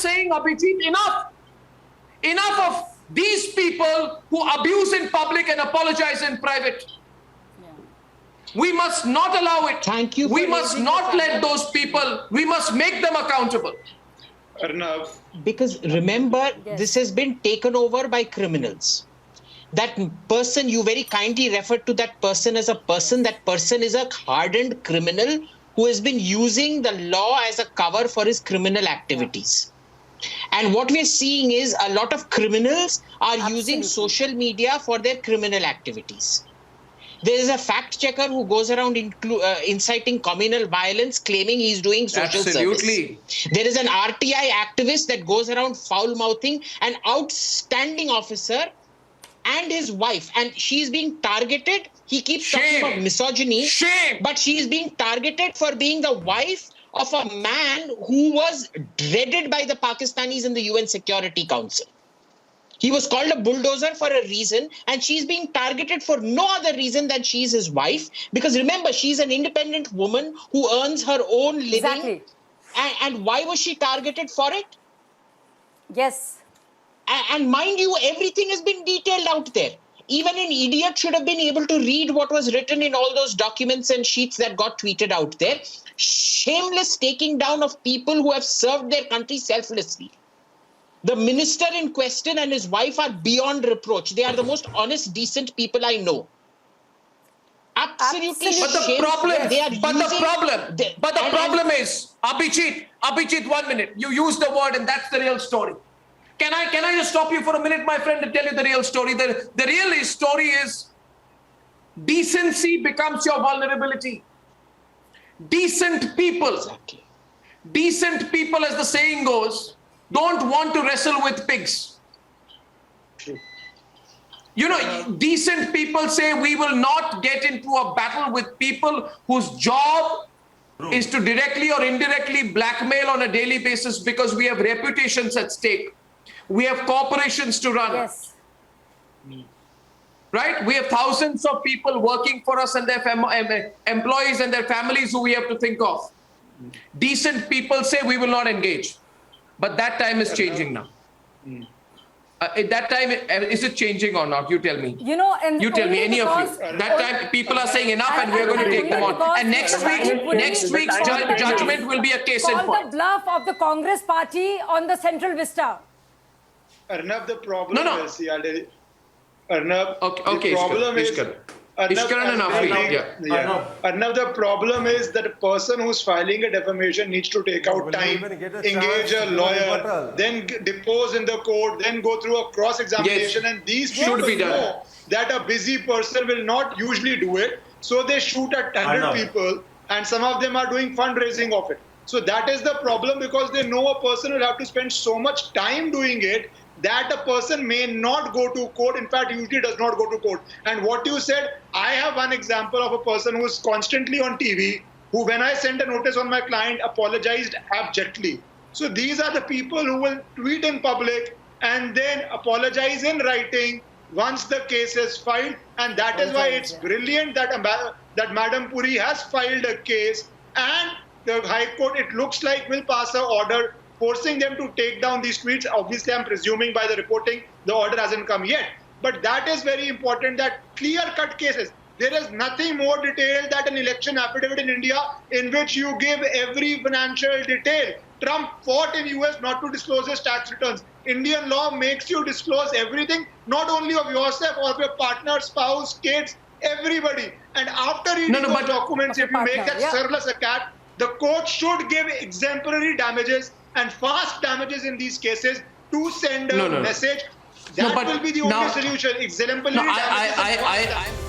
saying, Abhijit, enough. Enough of these people who abuse in public and apologize in private. Yeah. We must not allow it. Thank you. We must not let those people, we must make them accountable. Arnab. Because remember, this has been taken over by criminals. That person, you very kindly referred to that person as a person. That person is a hardened criminal who has been using the law as a cover for his criminal activities. And what we're seeing is a lot of criminals are using social media for their criminal activities. There is a fact checker who goes around inciting communal violence, claiming he's doing social service. There is an RTI activist that goes around foul-mouthing an outstanding officer and his wife, and she's being targeted. He keeps talking about misogyny, but she is being targeted for being the wife of a man who was dreaded by the Pakistanis in the UN Security Council. He was called a bulldozer for a reason, and she's being targeted for no other reason than she's his wife. Because remember, she's an independent woman who earns her own living. Exactly. And why was she targeted for it? Yes. And mind you, everything has been detailed out there. Even an idiot should have been able to read what was written in all those documents and sheets that got tweeted out there. Shameless taking down of people who have served their country selflessly. The minister in question and his wife are beyond reproach. They are the most honest, decent people I know. Absolutely. But the problem is, Abhijit, 1 minute. You use the word and that's the real story. Can I just stop you for a minute, my friend, to tell you the real story? The real story is decency becomes your vulnerability. Decent people, decent people, as the saying goes, don't want to wrestle with pigs. You know, decent people say we will not get into a battle with people whose job is to directly or indirectly blackmail on a daily basis because we have reputations at stake. We have corporations to run. Yes. Right? We have thousands of people working for us and their employees and their families who we have to think of. Decent people say we will not engage. But that time is changing now. At that time, is it changing or not? You tell me. You know, and you tell me, any of you. That time, people are saying enough, and we're going to take them on. And next week's judgment will be a case in point. The bluff of the Congress party on the Central Vista. Arnab, the problem is, Arnab, the problem is, Arnab, the problem is that a person who's filing a defamation needs to take out time, engage a lawyer, then depose in the court, then go through a cross-examination, and these people know that a busy person will not usually do it, so they shoot at 100 people, and some of them are doing fundraising of it. So that is the problem, because they know a person will have to spend so much time doing it that a person may not go to court. In fact, usually does not go to court. And what you said, I have one example of a person who is constantly on TV, who, when I sent a notice on my client, apologized abjectly. So these are the people who will tweet in public and then apologize in writing once the case is filed. And that is why it's brilliant that Madam Puri has filed a case, and the High Court, it looks like, will pass an order forcing them to take down these tweets. Obviously, I'm presuming by the reporting, the order hasn't come yet. But that is very important, that clear-cut cases. There is nothing more detailed than an election affidavit in India in which you give every financial detail. Trump fought in US not to disclose his tax returns. Indian law makes you disclose everything, not only of yourself or of your partner, spouse, kids, everybody. And after reading those documents, if you make that surplus a cat, the court should give exemplary damages and fast damages in these cases to send a message. That will be the only solution. Exemplary damages.